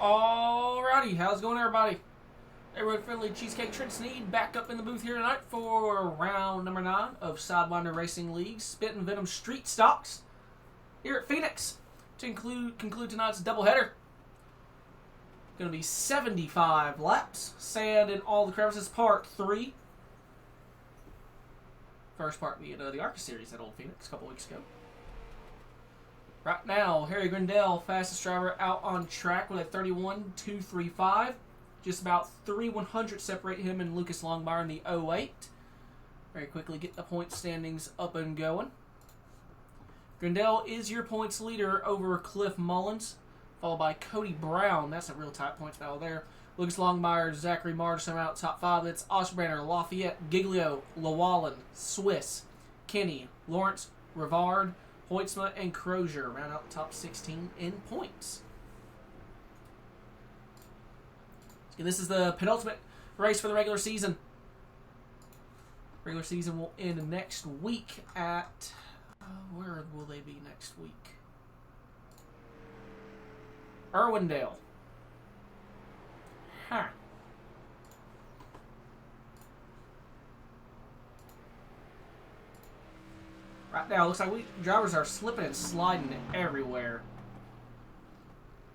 Alrighty, how's it going, everybody? Everyone friendly Cheesecake Trent Sneed back up in the booth here tonight for round number 9 of Sidewinder Racing League's Spittin Venom Street Stocks here at Phoenix to conclude tonight's doubleheader. Going to be 75 laps, sand in all the crevices, part 3. First part being the ARCA series at Old Phoenix a couple weeks ago. Right now, Harry Grindell, fastest driver out on track with a 31.235. Just about 3/100 separate him and Lucas Longmire in the 08. Very quickly get the point standings up and going. Grindell is your points leader over Cliff Mullins, followed by Cody Brown. That's a real tight points battle there. Lucas Longmire, Zachary Martin out top 5. That's Osterbrander, Lafayette, Giglio, Llewellyn, Swiss, Kenny, Lawrence, Rivard, Hoytsma, and Crozier round out top 16 in points. So this is the penultimate race for the regular season. Regular season will end next week at... where will they be next week? Irwindale. Huh. Right now, looks like drivers are slipping and sliding everywhere.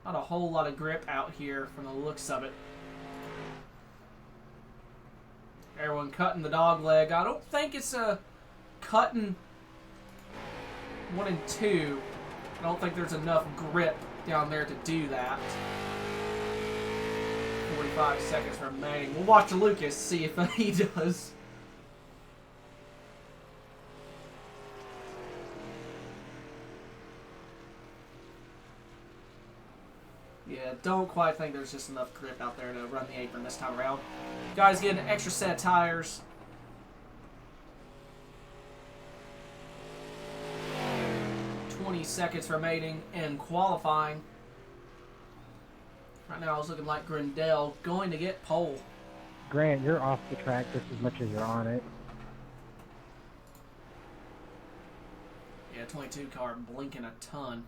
Not a whole lot of grip out here from the looks of it. Everyone cutting the dog leg. I don't think it's a cutting 1 and 2. I don't think there's enough grip down there to do that. 45 seconds remaining. We'll watch Lucas, see if he does. Yeah, don't quite think there's just enough grip out there to run the apron this time around. Guys getting an extra set of tires. .20 seconds remaining in qualifying. Right now, I was looking like Grindell going to get pole. Grant, you're off the track just as much as you're on it. Yeah, 22 car blinking a ton.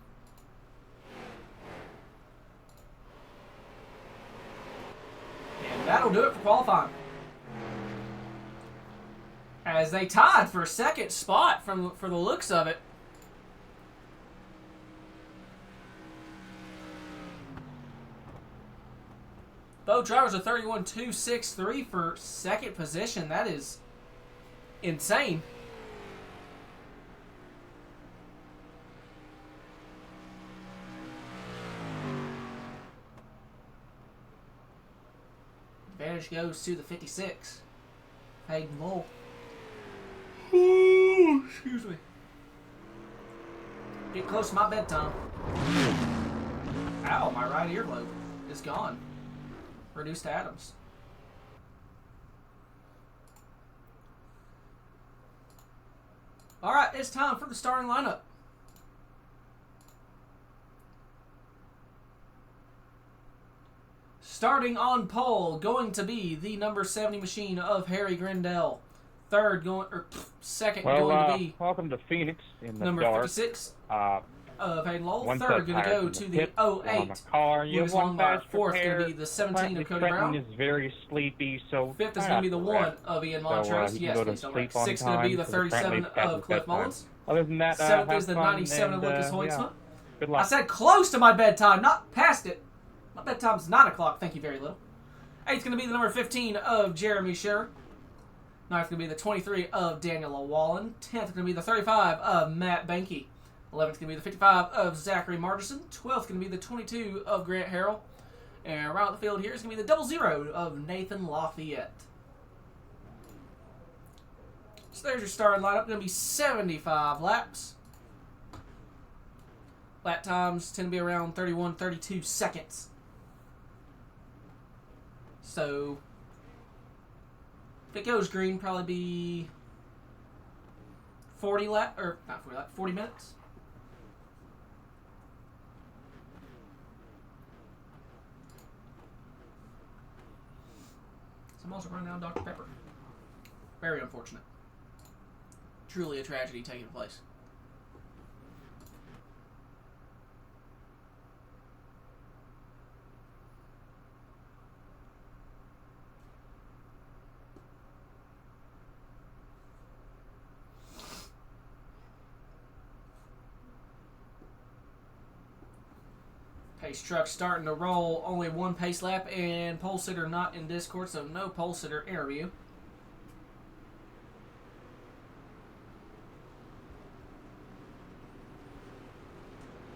And that'll do it for qualifying. As they tied for second spot for the looks of it. Both drivers are 31.263 for second position. That is insane. Advantage goes to the 56. Hayden Lowell. Ooh, excuse me. Get close to my bedtime. Ow, my right earlobe is gone. Reduced to atoms. Alright, it's time for the starting lineup. Starting on pole, going to be the number 70 machine of Harry Grindell. Second going to be welcome to Phoenix in the number dark. 56 of Hayden Lowell. Third going to go to the 08 Lucas Longmire. Fourth going to be the 17 of Cody Brown. Is very sleepy, so fifth is going to be the 1 of Ian Montrose. Yes, please don't wreck. Sixth going to be the 37 of Cliff Mullins. Other than that, seventh is the 97 of Lucas Hoytsma. Yeah. Good luck. I said close to my bedtime, not past it. My bedtime's 9 o'clock. Thank you very little. Eighth going to be the number 15 of Jeremy Scher. Ninth going to be the 23 of Daniel Llewellyn. 10th going to be the 35 of Matt Banky. 11th going to be the 55 of Zachary Martin. 12th going to be the 22 of Grant Harrell. And around the field here is going to be the 00 of Nathan Lafayette. So there's your starting lineup. Going to be 75 laps. Lap times tend to be around 31-32 seconds. So if it goes green, probably be 40 minutes. So I'm also running down Dr. Pepper. Very unfortunate. Truly a tragedy taking place. Pace truck starting to roll. Only one pace lap, and pole sitter not in Discord, so no pole sitter interview.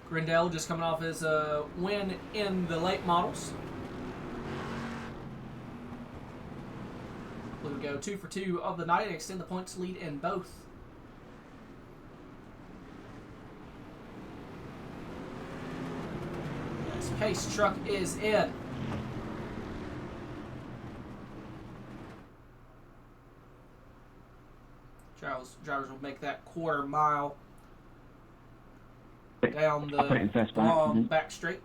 Grindel just coming off his win in the late models. We'll go 2 for 2 of the night and extend the points lead in both. This pace truck is in. Drivers will make that quarter mile down the long back straight.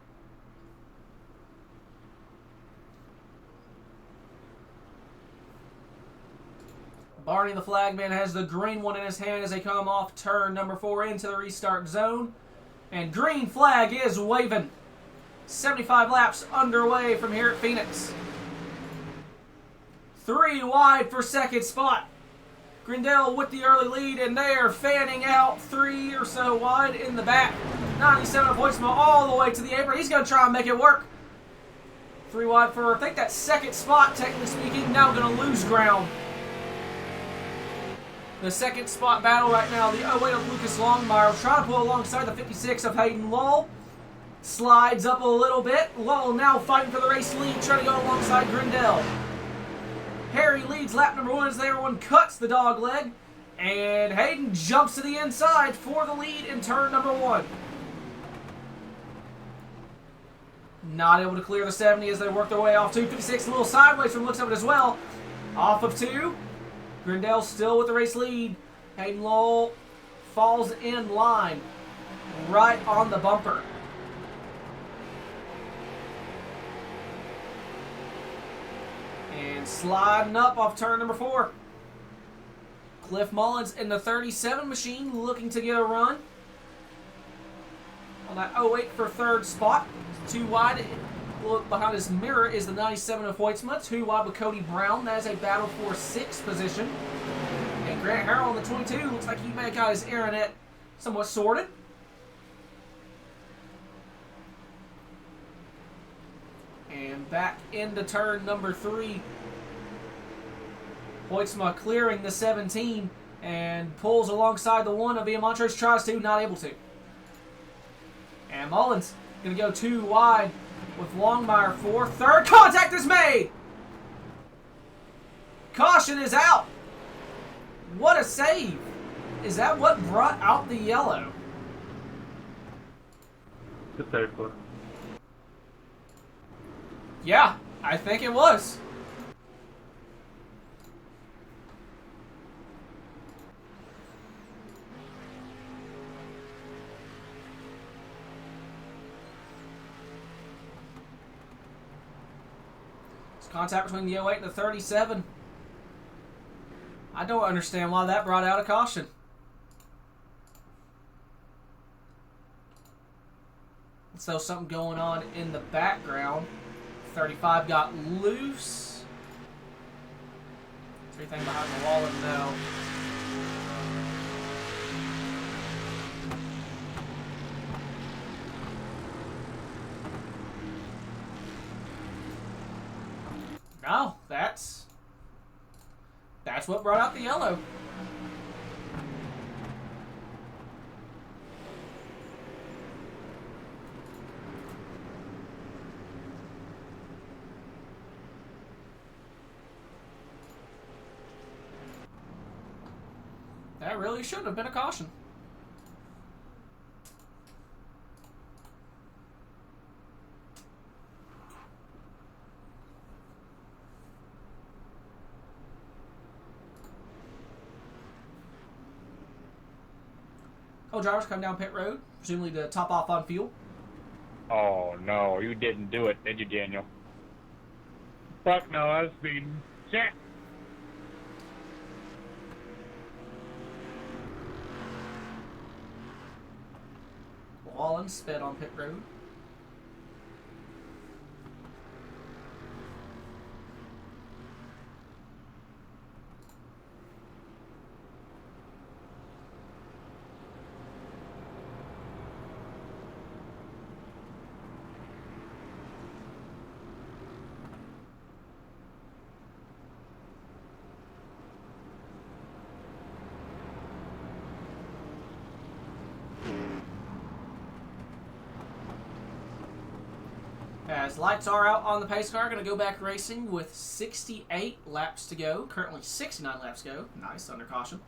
Barney the flagman has the green one in his hand as they come off turn number 4 into the restart zone. And green flag is waving. 75 laps underway from here at Phoenix. 3 wide for second spot. Grindel with the early lead, and they are fanning out 3 or so wide in the back. 97 of Hoytsma all the way to the apron. He's going to try and make it work. 3 wide for, I think, that second spot, technically speaking. Now going to lose ground. The second spot battle right now, the 08 of Lucas Longmire trying to pull alongside the 56 of Hayden Lull. Slides up a little bit. Lull now fighting for the race lead, trying to go alongside Grindel. Harry leads lap number 1 as everyone cuts the dog leg. And Hayden jumps to the inside for the lead in turn number 1. Not able to clear the 70 as they work their way off 256. A little sideways from the looks of it as well. Off of 2. Grindel still with the race lead. Hayden Lull falls in line right on the bumper. And sliding up off turn number 4. Cliff Mullins in the 37 machine looking to get a run. On that 08 for third spot. 2 wide. Look behind his mirror is the 97 of Hoytsma. 2 wide with Cody Brown. That is a battle for 6th position. And Grant Harrell on the 22. Looks like he may have got his internet somewhat sorted. And back into turn number 3. Hoytsma clearing the 17 and pulls alongside the 1 of Montrose. Tries to, not able to. And Mullins going to go 2 wide with Longmire for third. Contact is made! Caution is out. What a save. Is that what brought out the yellow? Just very close. Yeah, I think it was. It's contact between the 08 and the 37. I don't understand why that brought out a caution. So something going on in the background. 35 got loose. Is there anything behind the wall? No. No, that's what brought out the yellow. That really should have been a caution. Co-drivers come down pit road, presumably to top off on fuel. Oh no, you didn't do it, did you, Daniel? Fuck no, I was being shit. Wallen sped on pit road. As lights are out on the pace car, going to go back racing with 68 laps to go. Currently 69 laps to go. Nice, under caution.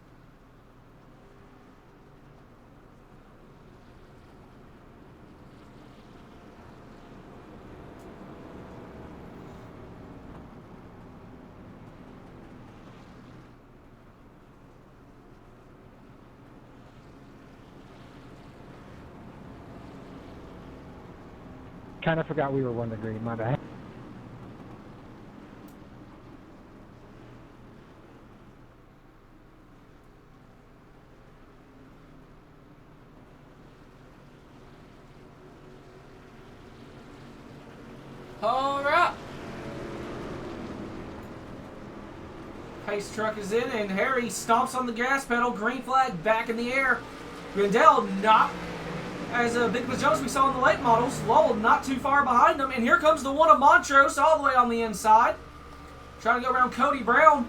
Kind of forgot we were one degree. My bad. All right. Pace truck is in, and Harry stomps on the gas pedal. Green flag back in the air. Grindel not as big of a jump as we saw in the late models. Lowell not too far behind them, and here comes the one of Montrose all the way on the inside. Trying to go around Cody Brown.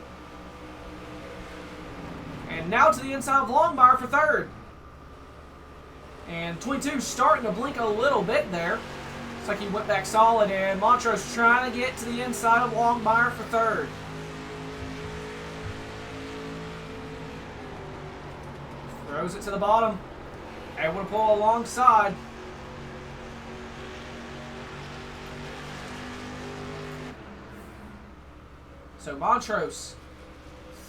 And now to the inside of Longmire for third. And 22 starting to blink a little bit there. Looks like he went back solid, and Montrose trying to get to the inside of Longmire for third. Throws it to the bottom. Able to pull alongside. So Montrose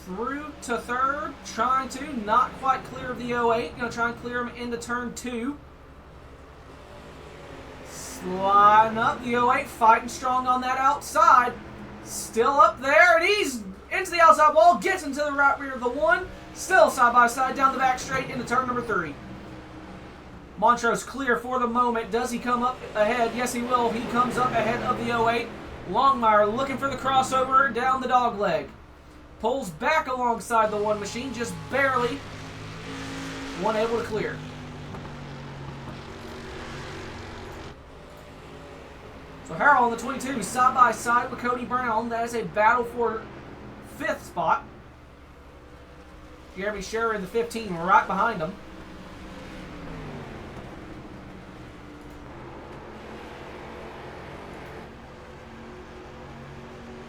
through to third, trying to not quite clear of the 08. Going to try and clear him into turn 2. Sliding up the 08, fighting strong on that outside. Still up there, and he's into the outside wall, gets into the right rear of the 1. Still side by side down the back straight into turn number 3. Montrose clear for the moment. Does he come up ahead? Yes, he will. He comes up ahead of the 08. Longmire looking for the crossover down the dog leg. Pulls back alongside the 1 machine, just barely. 1 able to clear. So Harrell on the 22, side by side with Cody Brown. That is a battle for 5th spot. Jeremy Scherer in the 15 right behind him.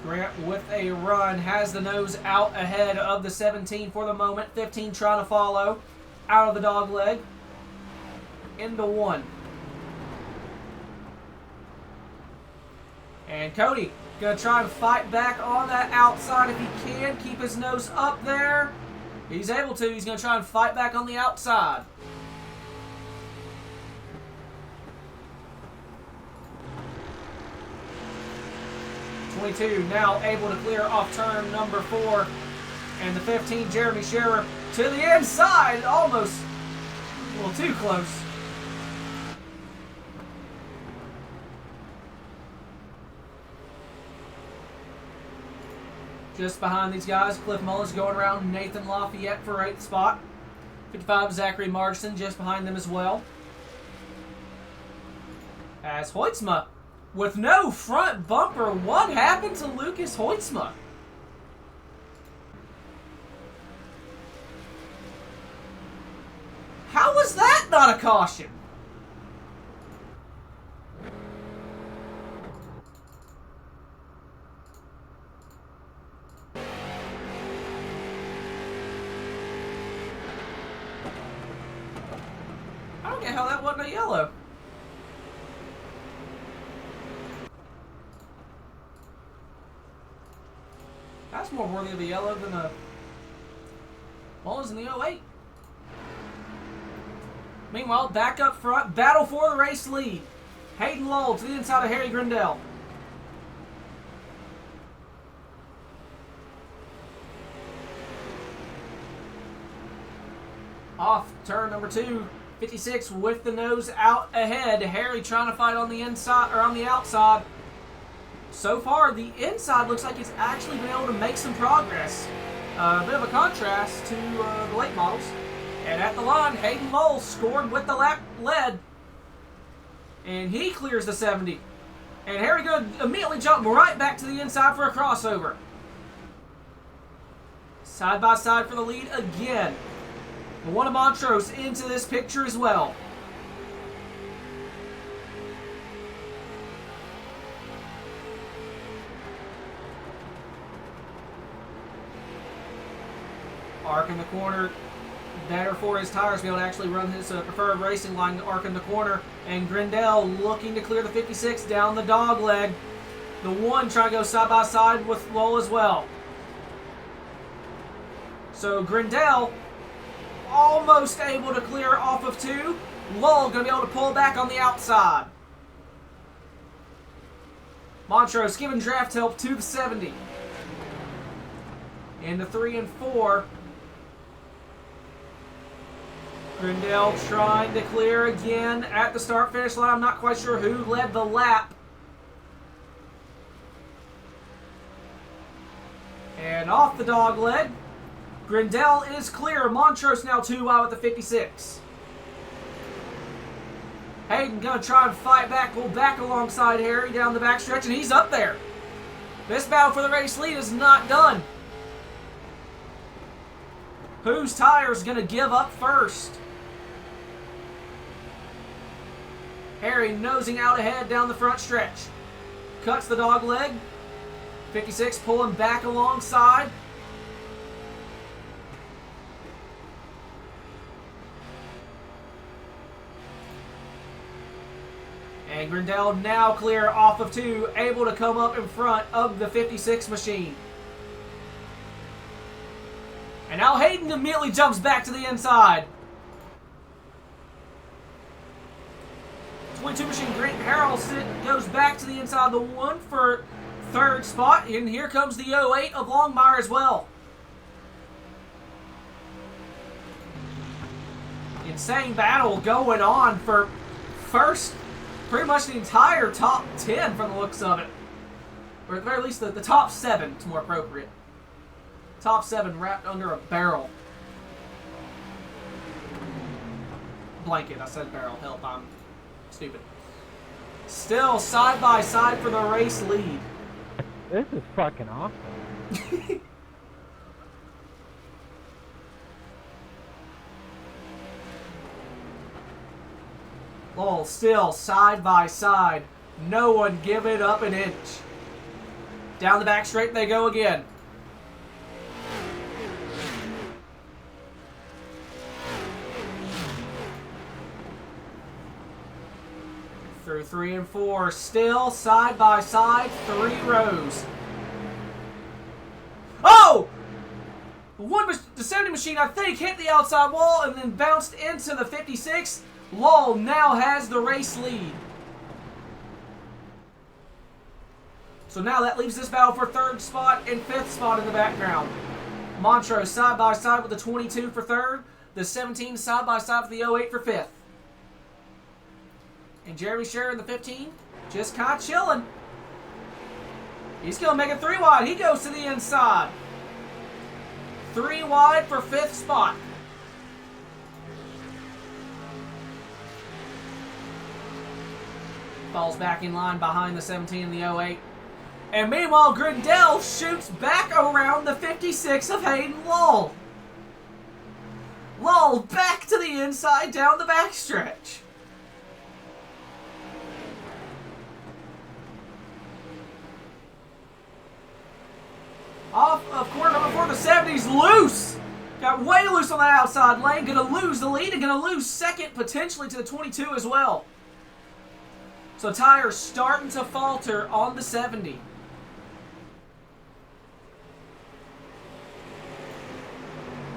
Grant with a run has the nose out ahead of the 17 for the moment. 15 trying to follow out of the dog leg into 1. And Cody going to try and fight back on that outside if he can. Keep his nose up there. He's able to. He's going to try and fight back on the outside. Now able to clear off turn number 4. And the 15, Jeremy Scherer, to the inside. Almost a little too close. Just behind these guys, Cliff Mullins going around Nathan Lafayette for 8th spot. 55, Zachary Margson just behind them as well. As Hoytsma with no front bumper. What happened to Lucas Hoytsma? How was that not a caution? I don't get how that wasn't a yellow. That's more worthy of a yellow than a Mullins in the 08. Meanwhile, back up front, battle for the race lead. Hayden Lowell to the inside of Harry Grindel. Off turn number 2, 56 with the nose out ahead. Harry trying to fight on the inside or on the outside. So far, the inside looks like it's actually been able to make some progress. A bit of a contrast to the late models. And at the line, Hayden Lowell scored with the lap lead. And he clears the 70. And Harry Good immediately jump right back to the inside for a crossover. Side by side for the lead again. One of Montrose into this picture as well. Arc in the corner. Better for his tires to be able to actually run his preferred racing line. Arc in the corner. And Grindel looking to clear the 56 down the dog leg. The 1 trying to go side by side with Lowell as well. So Grindel almost able to clear off of 2. Lowell going to be able to pull back on the outside. Montrose giving draft help to the 70. Into 3 and 4. Grindel trying to clear again at the start-finish line. I'm not quite sure who led the lap. And off the dog leg. Grindel is clear. Montrose now 2 wide with the 56. Hayden going to try and fight back, pull back alongside Harry down the backstretch, and he's up there. This battle for the race lead is not done. Whose tire is going to give up first? Harry nosing out ahead down the front stretch. Cuts the dog leg. 56 pulling back alongside. And Grindel now clear off of 2, able to come up in front of the 56 machine. And now Hayden immediately jumps back to the inside. 22 machine, Grant Harrelson goes back to the inside of the 1 for 3rd spot. And here comes the 08 of Longmire as well. Insane battle going on for first, pretty much the entire top 10 from the looks of it. Or at the very least, the top 7 is more appropriate. Top 7 wrapped under a barrel. Blanket, I said barrel. Help, I'm stupid. Still side by side for the race lead. This is fucking awesome. Lowell still side by side. No one give it up an inch. Down the back straight they go again. Through 3 and 4, still side by side, 3 rows. Oh! The 70 machine, I think, hit the outside wall and then bounced into the 56. Lowell now has the race lead. So now that leaves this battle for 3rd spot and 5th spot in the background. Montrose side by side with the 22 for 3rd. The 17 side by side with the 08 for 5th. And Jeremy Sherr in the 15, just kind of chilling. He's going to make it 3 wide. He goes to the inside. 3 wide for 5th spot. Falls back in line behind the 17 and the 08. And meanwhile, Grindel shoots back around the 56 of Hayden Lowell. Lowell back to the inside down the backstretch. Off of corner number 4, the 70's loose. Got way loose on that outside lane. Going to lose the lead and going to lose 2nd, potentially to the 22 as well. So tires starting to falter on the 70.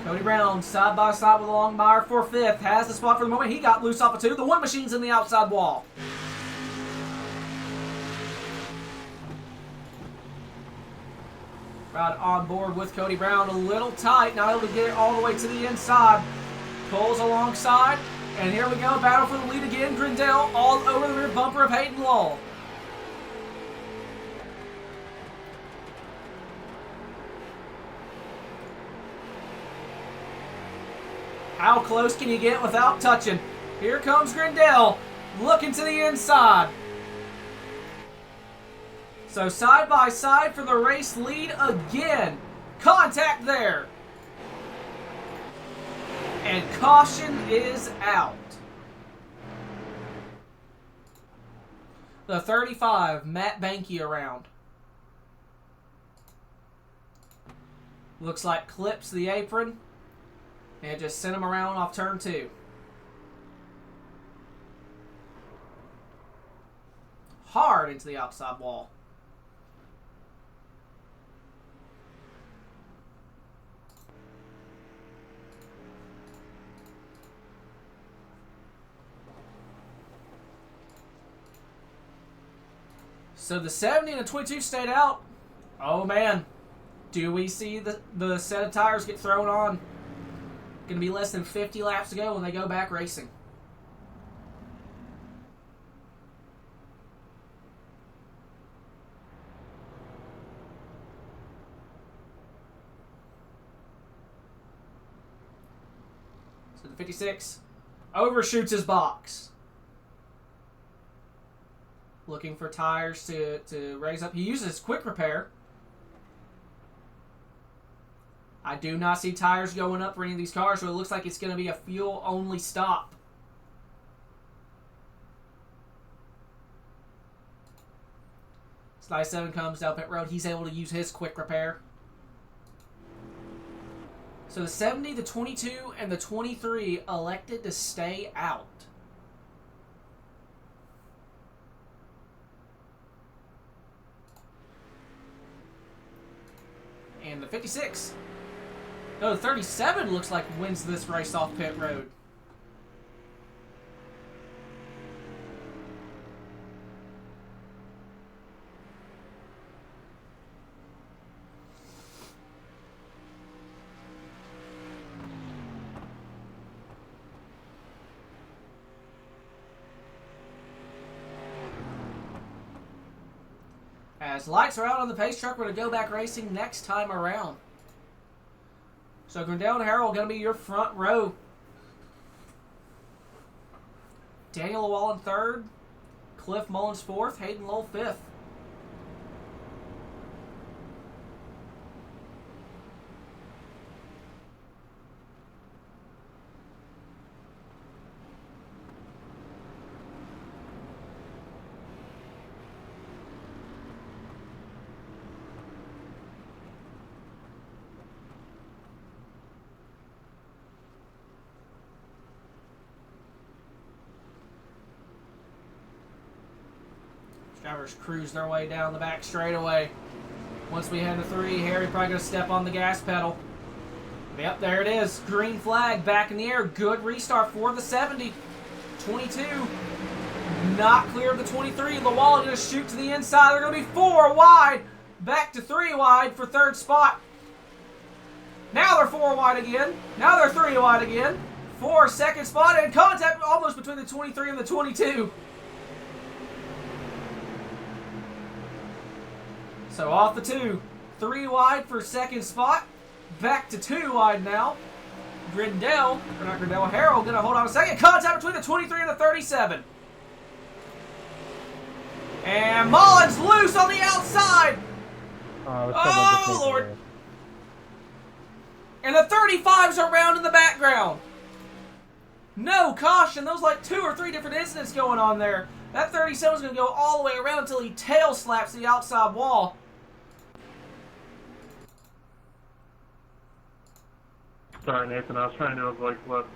Cody Brown side by side with Longmire for 5th. Has the spot for the moment. He got loose off of 2. The 1 machine's in the outside wall. Right on board with Cody Brown. A little tight. Not able to get it all the way to the inside. Pulls alongside. And here we go. Battle for the lead again. Grindel all over the rear bumper of Hayden Lowell. How close can you get without touching? Here comes Grindel. Looking to the inside. So side by side for the race lead again. Contact there. And caution is out. The 35, Matt Banky around. Looks like clips the apron. And just sent him around off turn 2. Hard into the outside wall. So the 70 and the 22 stayed out. Oh man. Do we see the set of tires get thrown on? Going to be less than 50 laps to go when they go back racing. So the 56 overshoots his box. Looking for tires to raise up. He uses quick repair. I do not see tires going up for any of these cars, so it looks like it's going to be a fuel-only stop. Sly 7 comes down pit road. He's able to use his quick repair. So the 70, the 22, and the 23 elected to stay out. And the 56. No, the 37 looks like wins this race off pit road. As lights are out on the pace truck, we're going to go back racing next time around. So Grindell and Harold going to be your front row. Daniel Lowell in 3rd. Cliff Mullins 4th. Hayden Lowell 5th. Drivers cruise their way down the back straightaway. Once we head to 3, Harry probably going to step on the gas pedal. Yep, there it is. Green flag back in the air. Good restart for the 70. 22. Not clear of the 23. Lawal going to shoot to the inside. They're going to be 4 wide. Back to 3 wide for 3rd spot. Now they're 4 wide again. Now they're 3 wide again. 4 2nd spot and contact almost between the 23 and the 22. So off the 2, 3 wide for 2nd spot. Back to 2 wide now. Harold going to hold on a second. Contact between the 23 and the 37. And Mullins loose on the outside. Oh Lord. And the 35s are round in the background. No caution. Those like 2 or 3 different incidents going on there. That 37 is going to go all the way around until he tail slaps the outside wall. Sorry, Nathan. I was trying to avoid Cliff.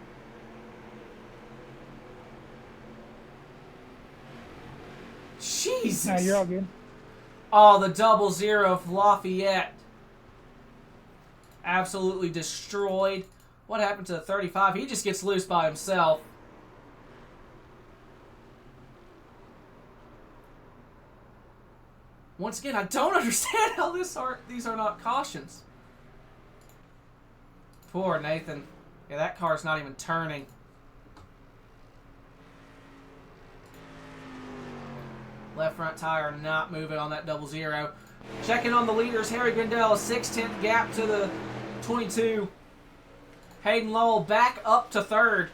Jesus. No, you're all good. Oh, the 00 of Lafayette. Absolutely destroyed. What happened to the 35? He just gets loose by himself. Once again, I don't understand how these are not cautions. Poor Nathan. Yeah, that car's not even turning. Left front tire not moving on that 00. Checking on the leaders, Harry Grindell, 6/10 gap to the 22. Hayden Lowell back up to 3rd.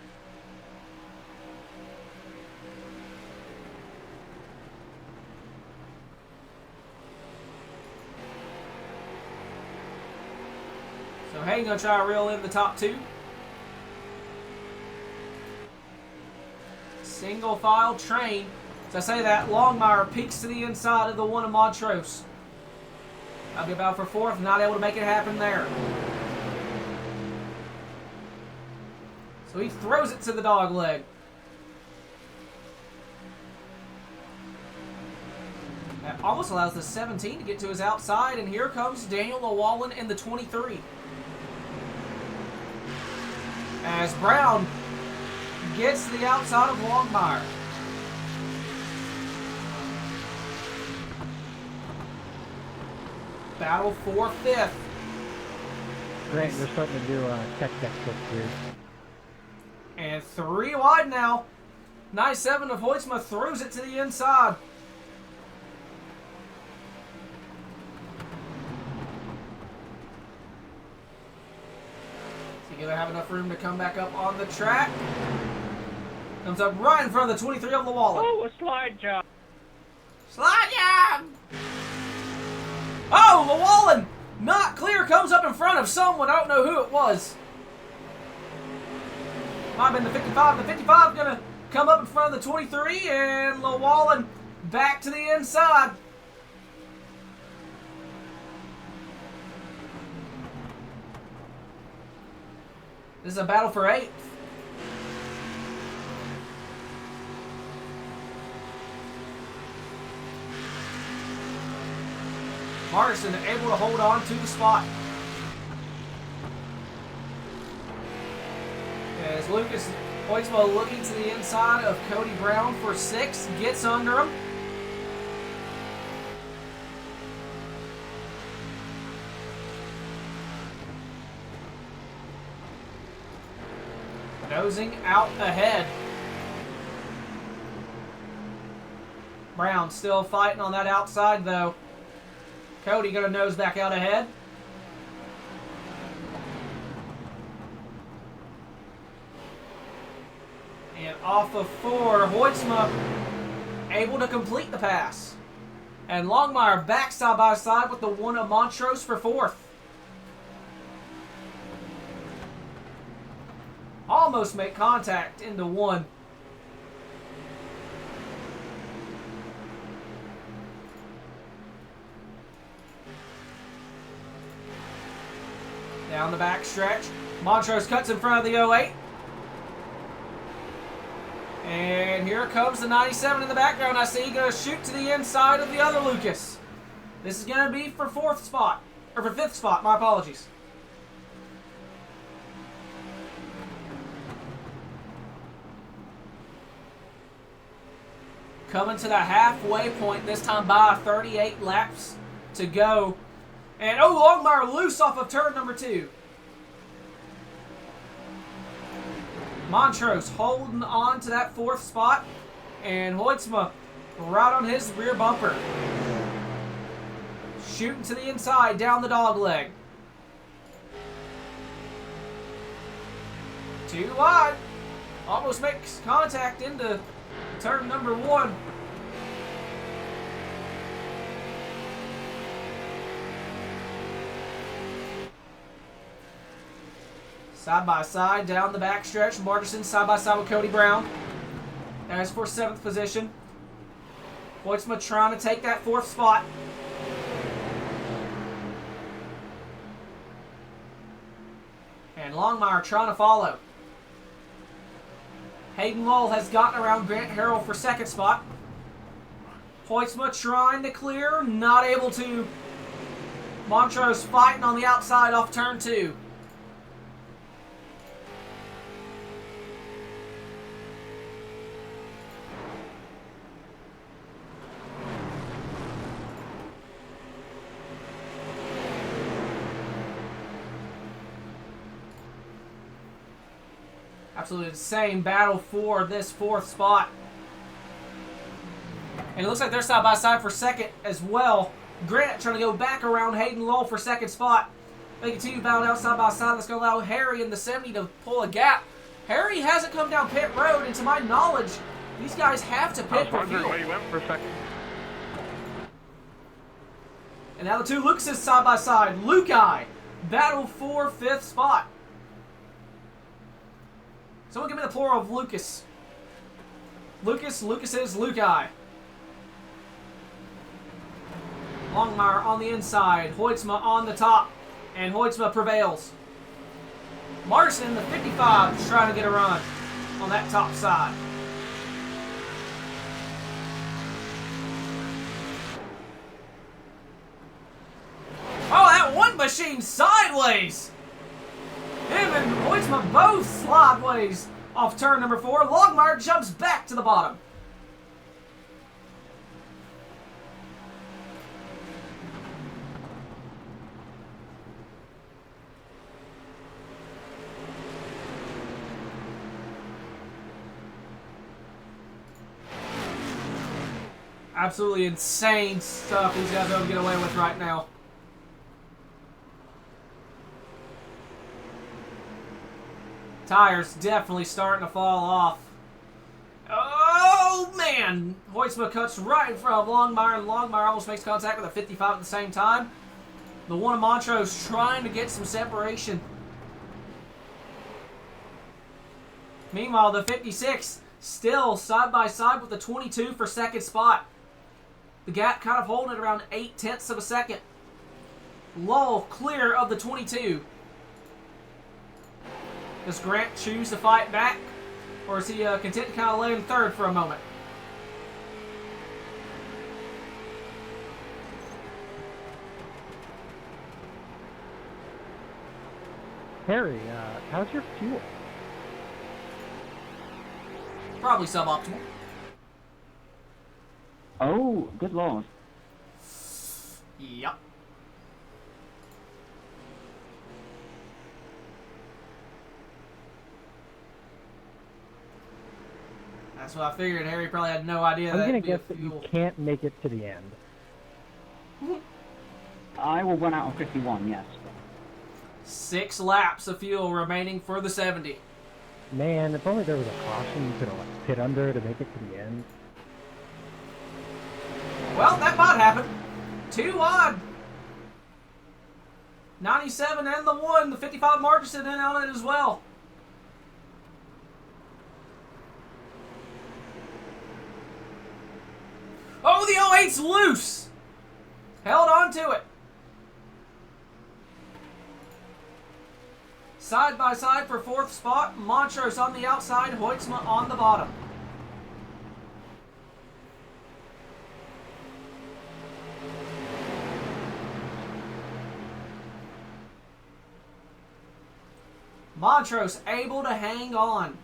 So Hayden going to try to reel in the top 2. Single file train. As I say that, Longmire peeks to the inside of the one of Montrose. I'll be about for 4th, not able to make it happen there. So he throws it to the dog leg. That almost allows the 17 to get to his outside, and here comes Daniel Llewellyn in the 23. As Brown gets to the outside of Longmire. Battle for 5th. Grant, you're starting to do tech deck tricks here. And 3 wide now. 97 of Hoytsma throws it to the inside. Is he going to have enough room to come back up on the track? Comes up right in front of the 23 of Llewellyn. Oh, a slide job. Slide job! Oh, Llewellyn! Not clear, comes up in front of someone. I don't know who it was. Might have been the 55. The 55 going to come up in front of the 23, and Llewellyn back to the inside. This is a battle for 8th. Morrison able to hold on to the spot. As Lucas Hoytsma looking to the inside of Cody Brown for 6, gets under him. Nosing out ahead. Brown still fighting on that outside though. Cody gonna nose back out ahead. And off of 4, Hoytsma able to complete the pass. And Longmire back side by side with the 1 of Montrose for 4th. Almost make contact into 1. Down the back stretch. Montrose cuts in front of the 08. And here comes the 97 in the background. I see going to shoot to the inside of the other Lucas. This is going to be for 4th spot. Or for 5th spot, my apologies. Coming to the halfway point, this time by 38 laps to go. And, oh, Longmire loose off of turn number 2. Montrose holding on to that 4th spot. And Hoytsma right on his rear bumper. Shooting to the inside, down the dog leg. 2 wide. Almost makes contact into turn number 1. Side by side, down the back stretch. Martinson side by side with Cody Brown. As for 7th position. Hoytsma trying to take that 4th spot. And Longmire trying to follow. Hayden Lowell has gotten around Grant Harrell for 2nd spot. Hoytsma trying to clear, not able to. Montrose fighting on the outside off turn 2. Absolutely insane battle for this 4th spot. And it looks like they're side by side for 2nd as well. Grant trying to go back around Hayden Lowell for 2nd spot. They continue battling out side by side. That's going to allow Harry in the 70 to pull a gap. Harry hasn't come down pit road, and to my knowledge, these guys have to pit for fuel. Where you went for a second. And now the 2 Lucases side by side. Lukai battle for 5th spot. Someone give me the plural of Lucas. Lucas, Lucases, Lukai. Longmire on the inside. Hoytsma on the top. And Hoytsma prevails. Martin, the 55, is trying to get a run on that top side. Oh, that one machine sideways! Him and Hoytsma both sideways off turn number 4. Longmire jumps back to the bottom. Absolutely insane stuff these guys are able to get away with right now. Tires definitely starting to fall off. Oh, man! Hoytsma cuts right in front of Longmire, and Longmire almost makes contact with a 55 at the same time. The one of Montrose trying to get some separation. Meanwhile, the 56 still side by side with the 22 for second spot. The gap kind of holding at around 0.8 of a second. Lull clear of the 22. Does Grant choose to fight back? Or is he content to kind of lay in third for a moment? Harry, how's your fuel? Probably suboptimal. Oh, good lord. Yep. That's what I figured. Harry probably had no idea I'm that gonna it'd be a guess that you fuel. can't make it to the end. I will run out on 51, yes. 6 laps of fuel remaining for the 70. Man, if only there was a caution you could have like pit under to make it to the end. Well, that might happen. 2 wide. 97 and the 1. The 55 Marcusson in on it as well. Oh, the 08's loose. Held on to it. Side by side for 4th spot. Montrose on the outside. Hoytsma on the bottom. Montrose able to hang on.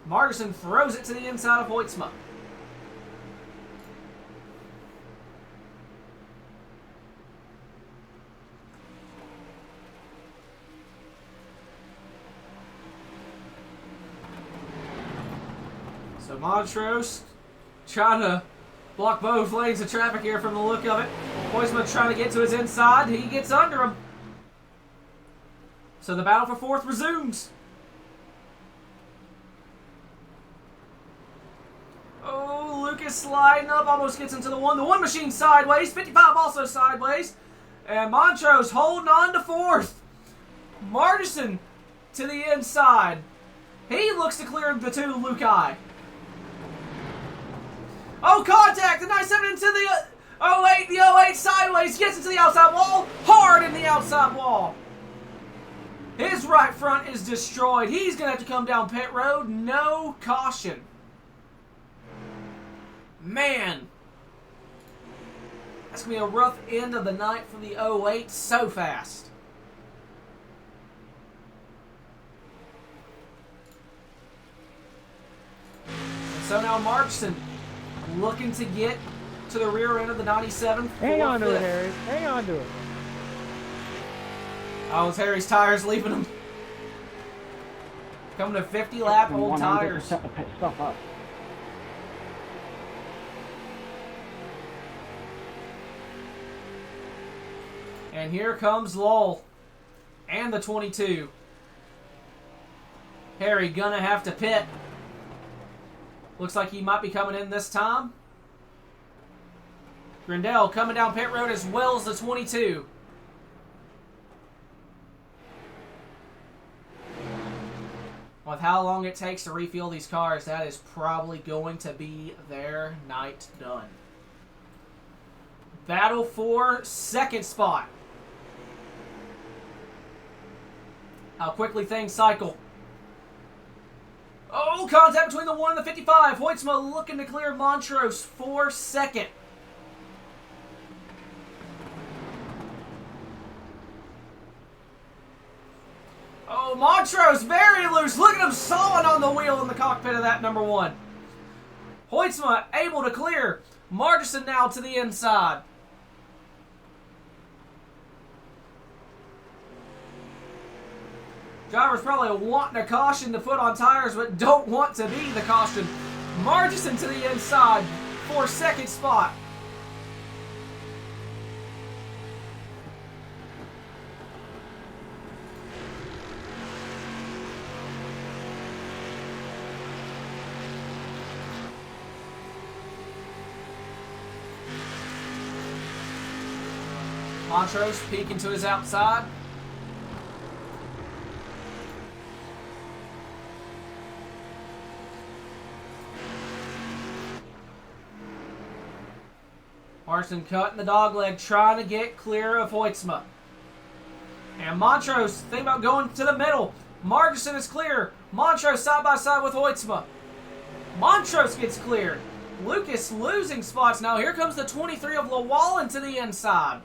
Marcusson throws it to the inside of Hoytsma. So Montrose trying to block both lanes of traffic here from the look of it. Hoytsma trying to get to his inside. He gets under him. So the battle for 4th resumes. Oh, Lucas sliding up, almost gets into the 1. The 1 machine sideways, 55 also sideways. And Montrose holding on to 4th. Marcusson to the inside. He looks to clear the 2 Lukai. Oh, contact! The 97 into the 08. The 08 sideways, gets into the outside wall. Hard in the outside wall. His right front is destroyed. He's going to have to come down pit road. No caution. Man. That's going to be a rough end of the night for the 08 so fast. And so now Marcusson looking to get to the rear end of the 97. Hang on to it, Harry. Hang on to it. Oh, it's Harry's tires leaving him. Coming to 50 lap old tires. Set the pit stop up. And here comes Lowell and the 22. Harry gonna have to pit. Looks like he might be coming in this time. Grindell coming down pit road as well as the 22. With how long it takes to refuel these cars, that is probably going to be their night done. Battle for 2nd spot. How quickly things cycle. Oh, contact between the 1 and the 55. Hoytsma looking to clear Montrose for second. Oh, Montrose very loose. Look at him sawing on the wheel in the cockpit of that number 1. Hoytsma able to clear. Margerson now to the inside. Drivers probably wanting a caution to put on tires, but don't want to be the caution. Margerson to the inside for second spot. Montrose peeking to his outside. Martin cutting the dog leg, trying to get clear of Hoytsma. And Montrose thinking about going to the middle. Margerson is clear. Montrose side by side with Hoytsma. Montrose gets cleared. Lucas losing spots now. Here comes the 23 of Llewellyn to the inside.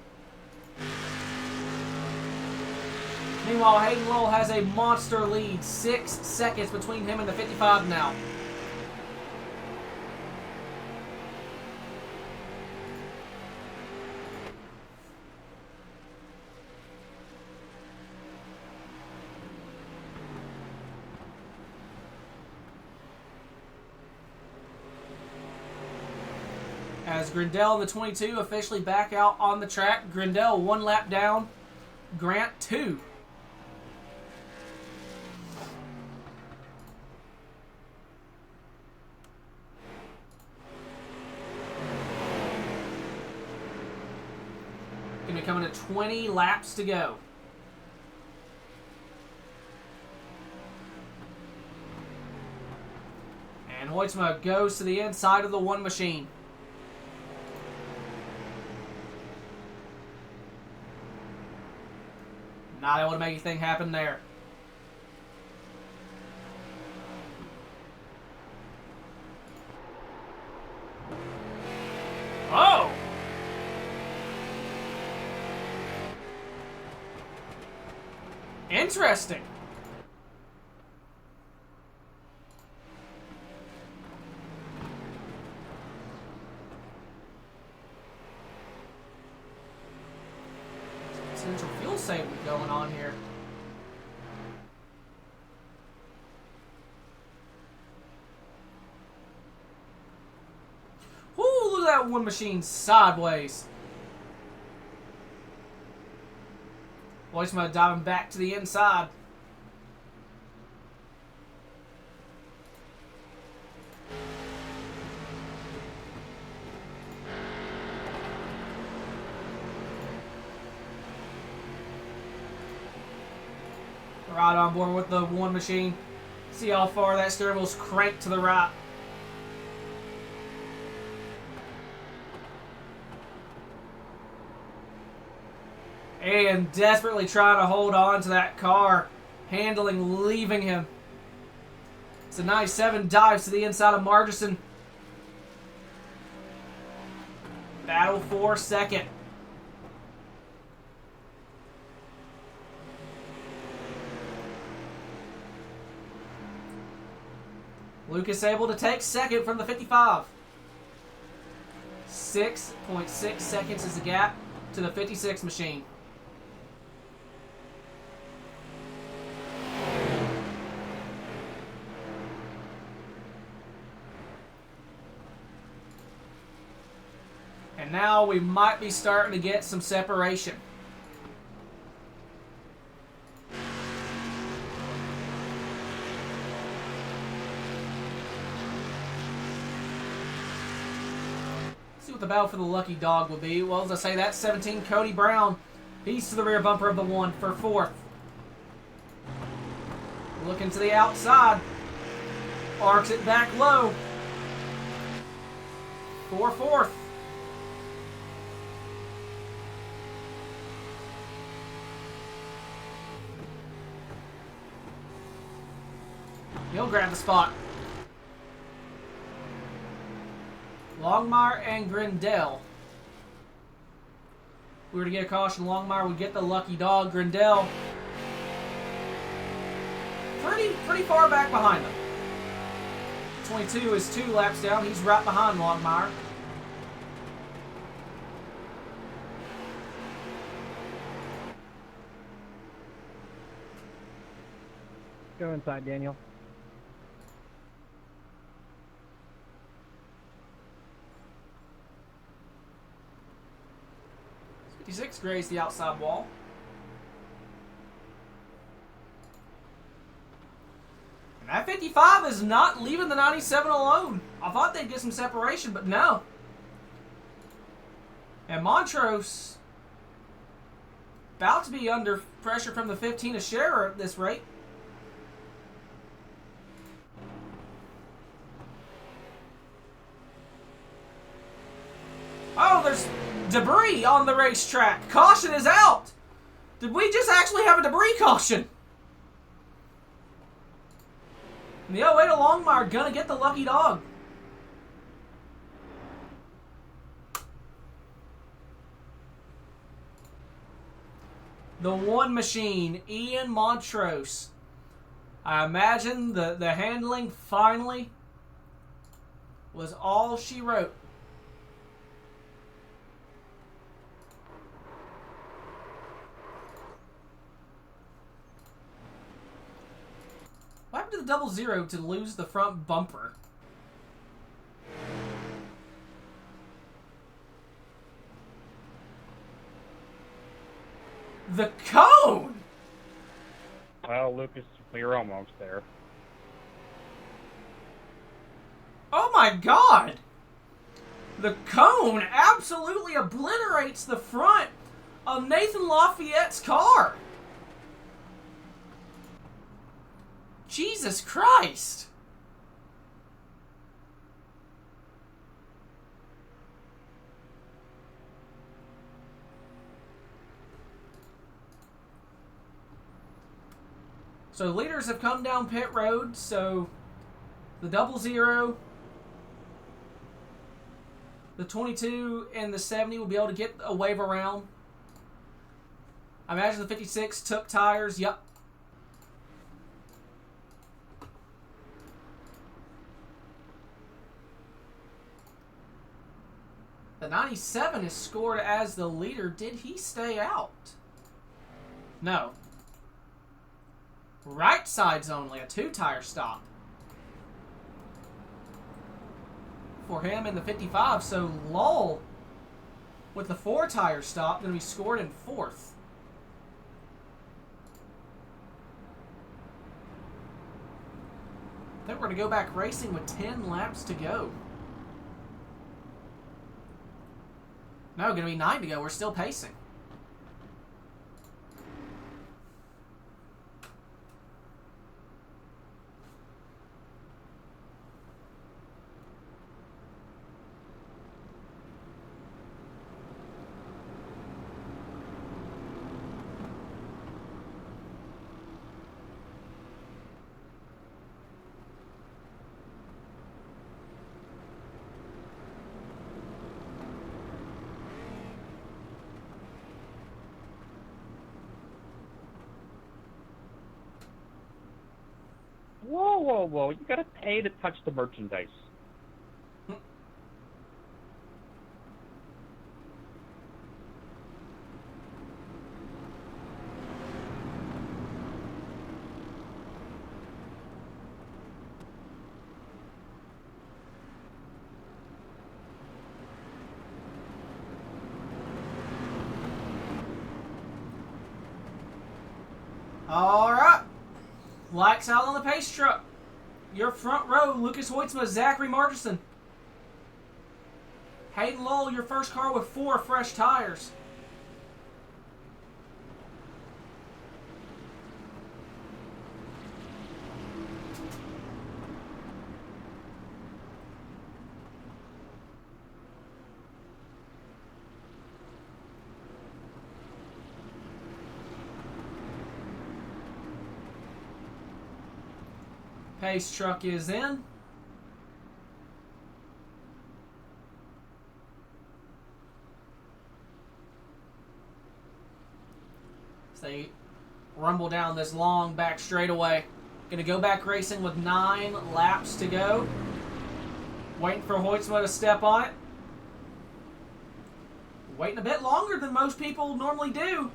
Meanwhile, Hayden Lowell has a monster lead. 6 seconds between him and the 55 now. As Grindell and the 22 officially back out on the track. Grindell 1 lap down. Grant 2. Going to be coming to 20 laps to go. And Hoytsma goes to the inside of the 1 machine. Not able to make anything happen there. Oh! Interesting. Potential fuel saving going on here. Woo, look at that 1 machine sideways. Hoytsma diving back to the inside. Right on board with the 1 machine. See how far that steering wheel's cranked to the right. And desperately trying to hold on to that car. Handling leaving him. It's a 97 dives to the inside of Margerson. Battle for second. Lucas able to take second from the 55. 6.6 seconds is the gap to the 56 machine. And now we might be starting to get some separation. See what the battle for the lucky dog will be. Well, as I say, that's 17 Cody Brown. He's to the rear bumper of the 1 for 4th. Looking to the outside. Arcs it back low. For 4th. He'll grab the spot. Longmire and Grindel. We were to get a caution. Longmire would get the lucky dog. Grindel pretty far back behind them. 22 is 2 laps down. He's right behind Longmire. Go inside, Daniel. .56 grazed the outside wall. And that 55 is not leaving the 97 alone. I thought they'd get some separation, but no. And Montrose about to be under pressure from the 15 of Scherer at this rate. Oh, there's debris on the racetrack. Caution is out. Did we just actually have a debris caution? And the 08 of Longmire gonna get the lucky dog. The one machine, Ian Montrose. I imagine the handling finally was all she wrote. What happened to the 00 to lose the front bumper? The cone! Well, Lucas, we were almost there. Oh my god! The cone absolutely obliterates the front of Nathan Lafayette's car! Jesus Christ! So leaders have come down pit road, so the 00, the 22, and the 70 will be able to get a wave around. I imagine the 56 took tires. Yep. The 97 is scored as the leader. Did he stay out? No. Right sides only, a 2-tire stop for him in the 55. So Lull with the 4-tire stop going to be scored in 4th. I think we're going to go back racing with 10 laps to go. No, going to be 9 to go. We're still pacing. Whoa, whoa, whoa. You gotta pay to touch the merchandise. All right. Lights out on the pace truck. Your front row, Lucas Hoytsma, Zachary Marchison. Hayden Lull, your first car with 4 fresh tires. Pace truck is in. So they rumble down this long back straightaway. Gonna go back racing with 9 laps to go. Waiting for Hoytsma to step on it. Waiting a bit longer than most people normally do.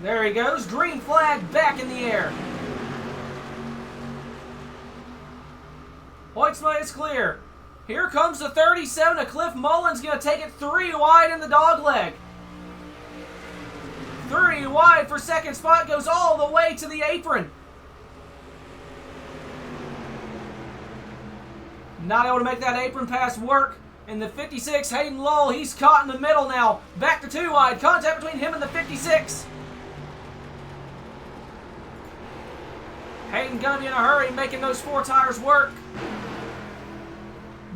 There he goes. Green flag back in the air. Hoytsma is clear. Here comes the 37 of Cliff Mullins. Going to take it 3 wide in the dog leg. 3 wide for second spot. Goes all the way to the apron. Not able to make that apron pass work. And the 56, Hayden Lowell, he's caught in the middle now. Back to 2 wide. Contact between him and the 56. Hayden gonna be in a hurry, making those 4 tires work.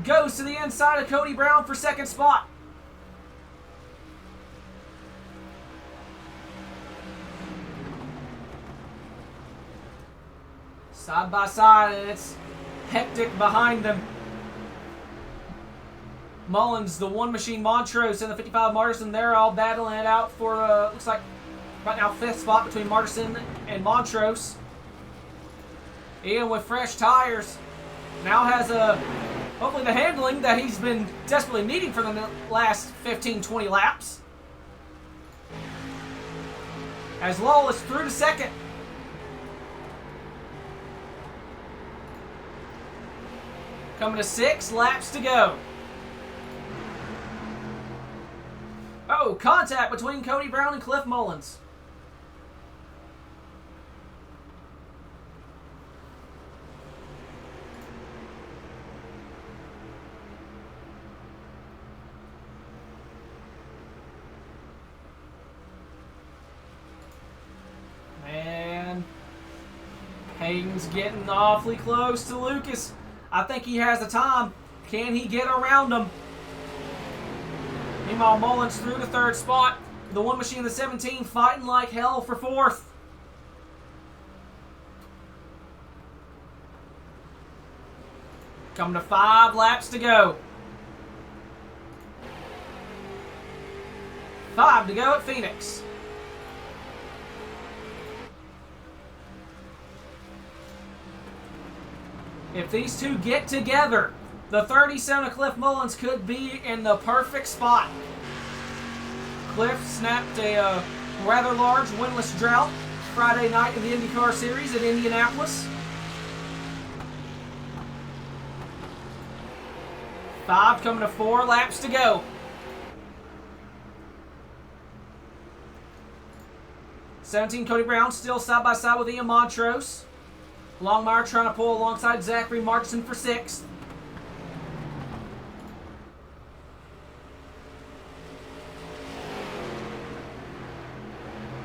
Goes to the inside of Cody Brown for second spot. Side by side, and it's hectic behind them. Mullins, the One Machine Montrose, and the 55 Marterson, they're all battling it out for, looks like right now 5th spot between Marterson and Montrose. Ian with fresh tires now has hopefully the handling that he's been desperately needing for the last 15-20 laps. As Lowell is through to second. Coming to 6 laps to go. Oh, contact between Cody Brown and Cliff Mullins. Man, Hayden's getting awfully close to Lucas. I think he has the time. Can he get around him? Meanwhile, Mullins through to 3rd spot. The One Machine, the 17, fighting like hell for 4th. Coming to 5 laps to go. 5 to go at Phoenix. If these two get together, the 37 of Cliff Mullins could be in the perfect spot. Cliff snapped a rather large winless drought Friday night in the IndyCar Series at Indianapolis. 5 coming to 4 laps to go. '17 Cody Brown still side by side with Ian Montrose. Longmire trying to pull alongside Zachary Martinson for 6th.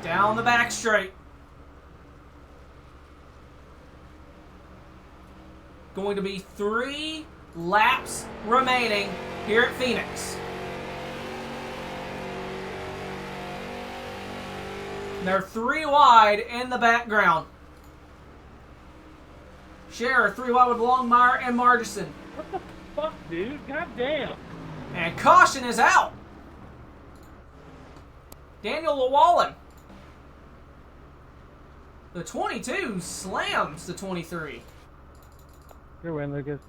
Down the back straight. Going to be 3 laps remaining here at Phoenix. They're 3 wide in the background. Scherer 3 wide with Longmire and Margison. What the fuck, dude? God damn. And caution is out. Daniel Llewellyn. The 22 slams the 23. Your win, Lucas.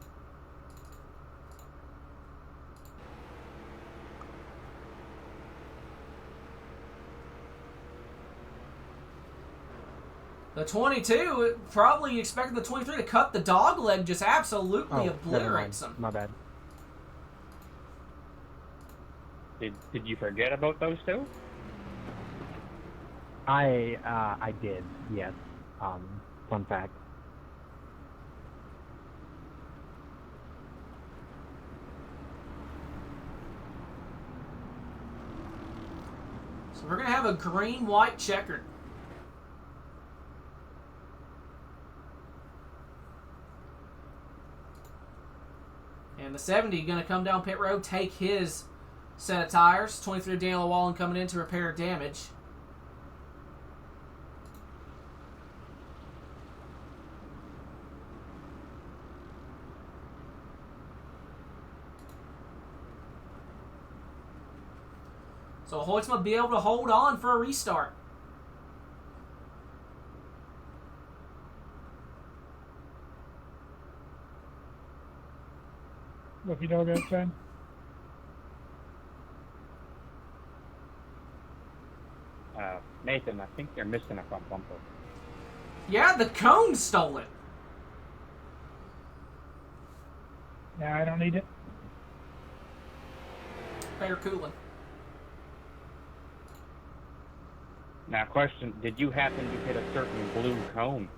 The 22, probably expected the 23 to cut the dog leg, just absolutely Never obliterates mind. them. My bad. Did you forget about those two? I did, yes. Fun fact. So we're going to have a green-white checkered. And the 70 going to come down pit road, take his set of tires. 23 Daniel Wallen coming in to repair damage. So Hoytsma will be able to hold on for a restart. What if you dog outside? Nathan, I think you're missing a front bumper. Yeah, the cone stole it. Nah, I don't need it. Better cooling. Now, question, did you happen to hit a certain blue cone?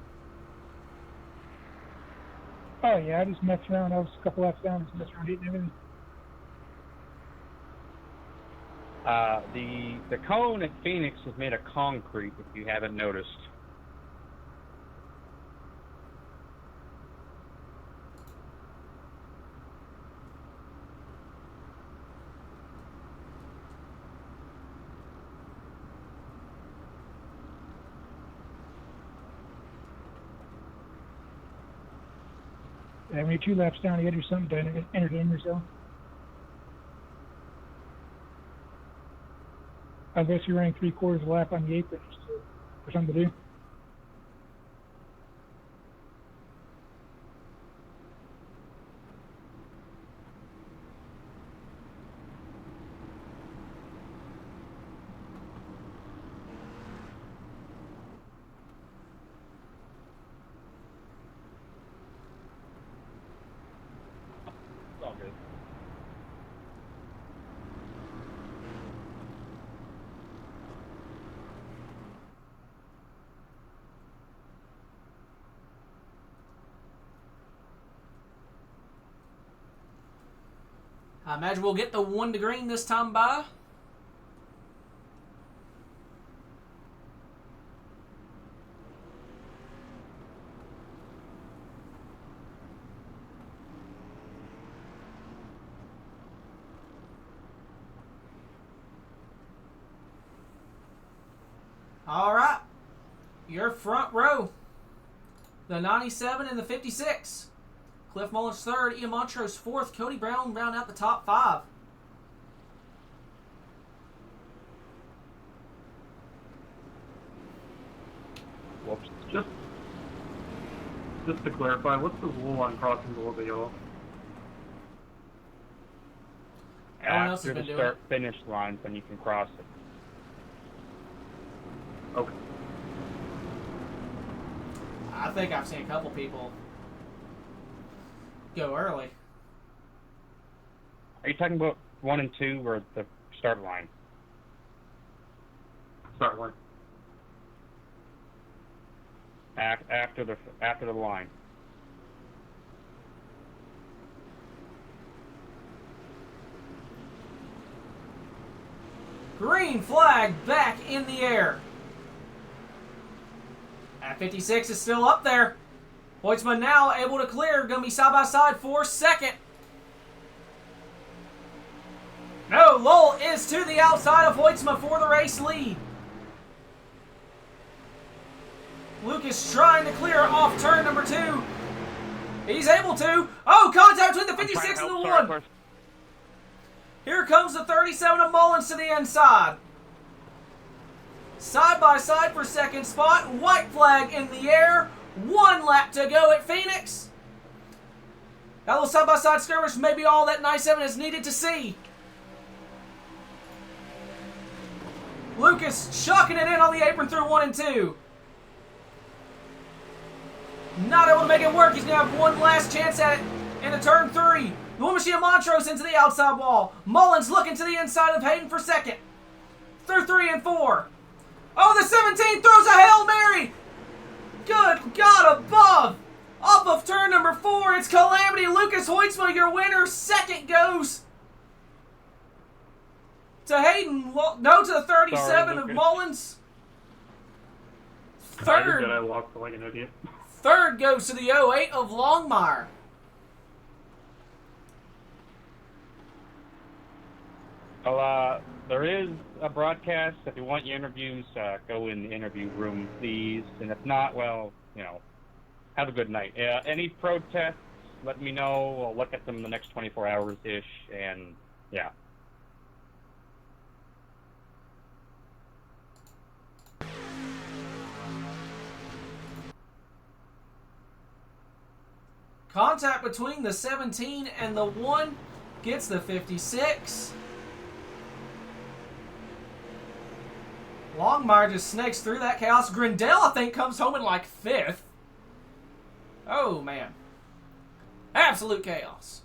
Oh yeah, I just messed around. I was a couple laps down, just messed around eating everything. The cone at Phoenix is made of concrete, if you haven't noticed. Yeah, when you're 2 laps down, you gotta do something to entertain yourself. Unless you're running 3/4 of a lap on the apron just for something to do. It's all good. I imagine we'll get the 1 to green this time by. All right. Your front row. The 97 and the 56. Cliff Mullins third, Ian Montrose fourth, Cody Brown round out the top 5. Whoops. Just to clarify, what's the rule on crossing below the yellow? Everyone else has After been the doing start-finish line, then you can cross it. Okay. I think I've seen a couple people go early. Are you talking about 1 and 2 or the start line? Start line. After the line. Green flag back in the air. At 56 is still up there. Hoytsma now able to clear. Going to be side by side for second. No, Lowell is to the outside of Hoytsma for the race lead. Lucas trying to clear off turn number 2. He's able to. Oh, contact between the 56 and the 1. Here comes the 37 of Mullins to the inside. Side by side for second spot. White flag in the air. 1 lap to go at Phoenix. That little side by side skirmish may be all that 97 is needed to see. Lucas chucking it in on the apron through 1 and 2. Not able to make it work. He's going to have one last chance at it into turn 3. The War Machine of Montrose into the outside wall. Mullins looking to the inside of Hayden for second. Through 3 and 4. Oh, the 17 throws a Hail Mary. Good God above. Off of turn number 4, it's Calamity. Lucas Hoytsma, your winner. Second goes to Hayden. No, to the 37 of Mullins. I Third. did I walked like an idiot. Third goes to the 08 of Longmire. Well, there is a broadcast. If you want your interviews, go in the interview room, please. And if not, well, have a good night. Any protests, let me know. I'll look at them in the next 24 hours-ish, and yeah. Contact between the 17 and the 1 gets the 56. Longmire just snakes through that chaos. Grindel, I think, comes home in like 5th. Oh, man. Absolute chaos.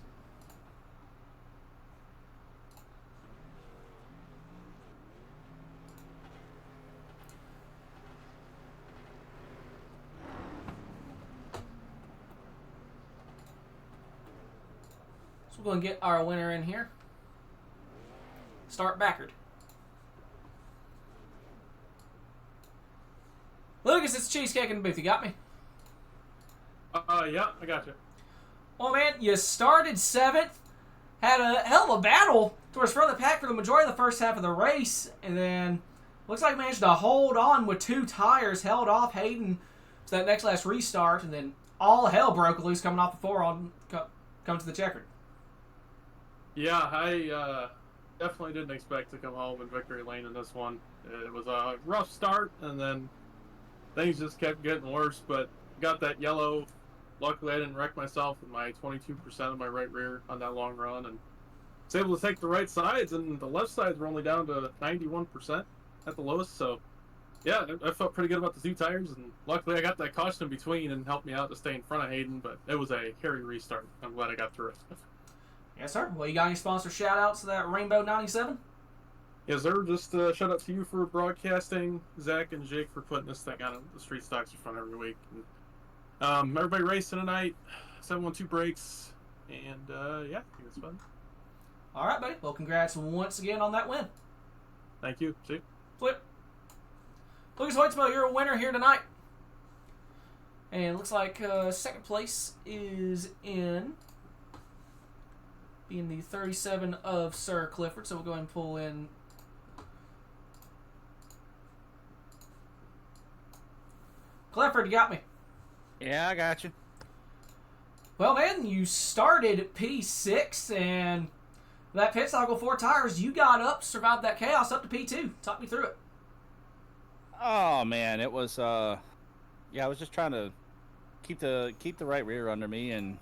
So we're going to get our winner in here. Start backard. Lucas, it's Cheesecake in the booth. You got me? Yeah, I got you. Well, man, you started 7th, had a hell of a battle towards front of the pack for the majority of the first half of the race, and then looks like managed to hold on with 2 tires, held off Hayden to that next last restart, and then all hell broke loose coming off the 4 on coming to the checkered. Yeah, I definitely didn't expect to come home in victory lane in this one. It was a rough start, and then things just kept getting worse, but got that yellow. Luckily, I didn't wreck myself with my 22% of my right rear on that long run, and was able to take the right sides, and the left sides were only down to 91% at the lowest. So, yeah, I felt pretty good about the 2 tires, and luckily I got that caution in between and helped me out to stay in front of Hayden. But it was a hairy restart. I'm glad I got through it. Yes, sir. Well, you got any sponsor shout-outs to that Rainbow 97? Yes, sir. Just shout out to you for broadcasting, Zach and Jake for putting this thing on. The street stocks are fun every week. And, everybody racing tonight, 712 breaks, and yeah, I think it's fun. All right, buddy. Well, congrats once again on that win. Thank you. See you. Flip. Lucas Whitesville, you're a winner here tonight. And looks like second place is in being the 37 of Sir Clifford. So we'll go ahead and pull in Clifford. You got me. Yeah, I got you. Well, man, you started P6 and that pit stop with 4 tires. You got up, survived that chaos up to P2. Talk me through it. Oh man, it was yeah, I was just trying to keep the right rear under me and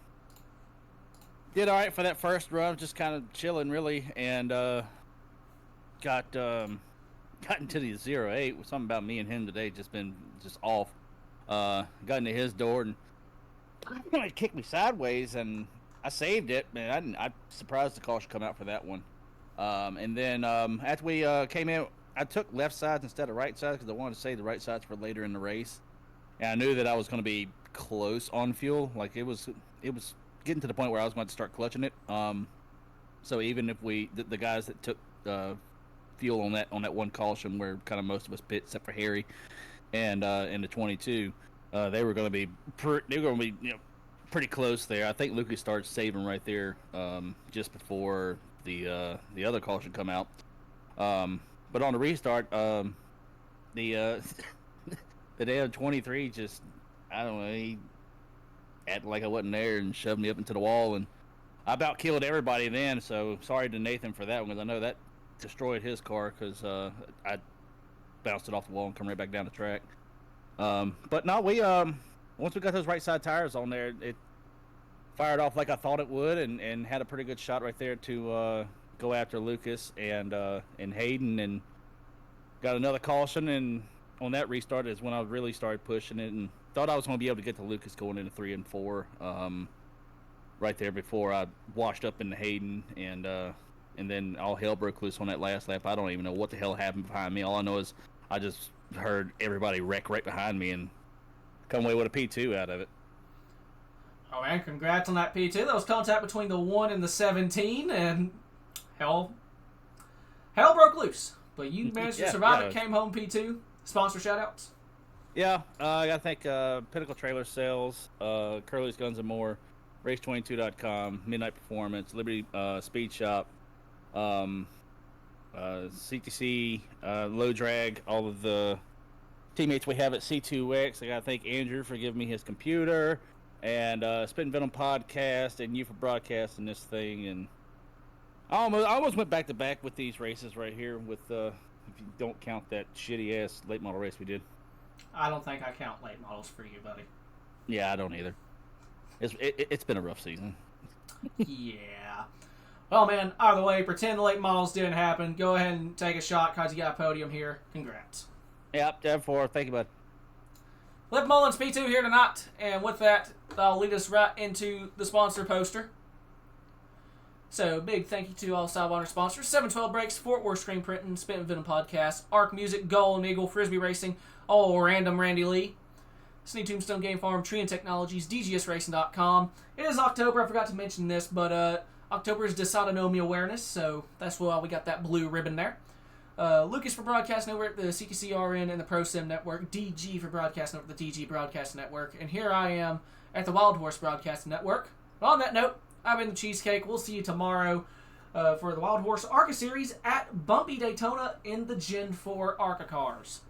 did all right for that first run, just kind of chilling really, and got into the 08 with something about me and him today just been just off. Got into his door and it kicked me sideways, and I saved it. Man, I surprised the caution come out for that one. And then after we came in, I took left sides instead of right sides because I wanted to save the right sides for later in the race. And I knew that I was going to be close on fuel. Like it was getting to the point where I was going to start clutching it. So even if the guys that took fuel on that one caution, where kind of most of us pit except for Harry and in the 22, they were going to be pretty close there. I think Lucas started saving right there just before the other caution come out. But on the restart, the damn 23 just, I don't know, he acted like I wasn't there and shoved me up into the wall, and I about killed everybody then. So sorry to Nathan for that one, because I know that destroyed his car because I bounced it off the wall and come right back down the track. But no, we once we got those right side tires on there, it fired off like I thought it would, and had a pretty good shot right there to go after Lucas and Hayden, and got another caution. And on that restart is when I really started pushing it, and thought I was going to be able to get to Lucas going into 3 and 4 right there before I washed up into Hayden, and then all hell broke loose on that last lap. I don't even know what the hell happened behind me. All I know is I just heard everybody wreck right behind me and come away with a P2 out of it. Oh, man, congrats on that P2. That was contact between the 1 and the 17, and hell broke loose. But you managed to survive it, came home P2. Sponsor shout-outs? Yeah, I got to thank Pinnacle Trailer Sales, Curly's Guns & More, Race22.com, Midnight Performance, Liberty Speed Shop, CTC, Low Drag, all of the teammates we have at C2X. I got to thank Andrew for giving me his computer, and Spittin Venom Podcast, and you for broadcasting this thing. And I almost went back to back with these races right here with if you don't count that shitty ass late model race we did. I don't think I count late models for you, buddy. Yeah, I don't either. It's been a rough season. Yeah. Well, man, either way, pretend the late models didn't happen. Go ahead and take a shot because you got a podium here. Congrats. Yep, therefore, thank you, bud. Liv Mullins P2 here tonight, and with that, that'll lead us right into the sponsor poster. So, big thank you to all Sidewinder sponsors: 712 Brakes, Fort Worth Screen Printing, Spittin Venom Podcast, Arc Music, Golden Eagle, Frisbee Racing, all random Randy Lee, Sneak Tombstone Game Farm, Tree and Technologies, DGSRacing.com. It is October, I forgot to mention this, but October is Dysautonomia Awareness, so that's why we got that blue ribbon there. Lucas for Broadcast Network, the CTCRN, and the ProSim Network. DG for Broadcast Network, the DG Broadcast Network. And here I am at the Wild Horse Broadcast Network. But on that note, I've been the Cheesecake. We'll see you tomorrow for the Wild Horse ARCA Series at Bumpy Daytona in the Gen 4 ARCA cars.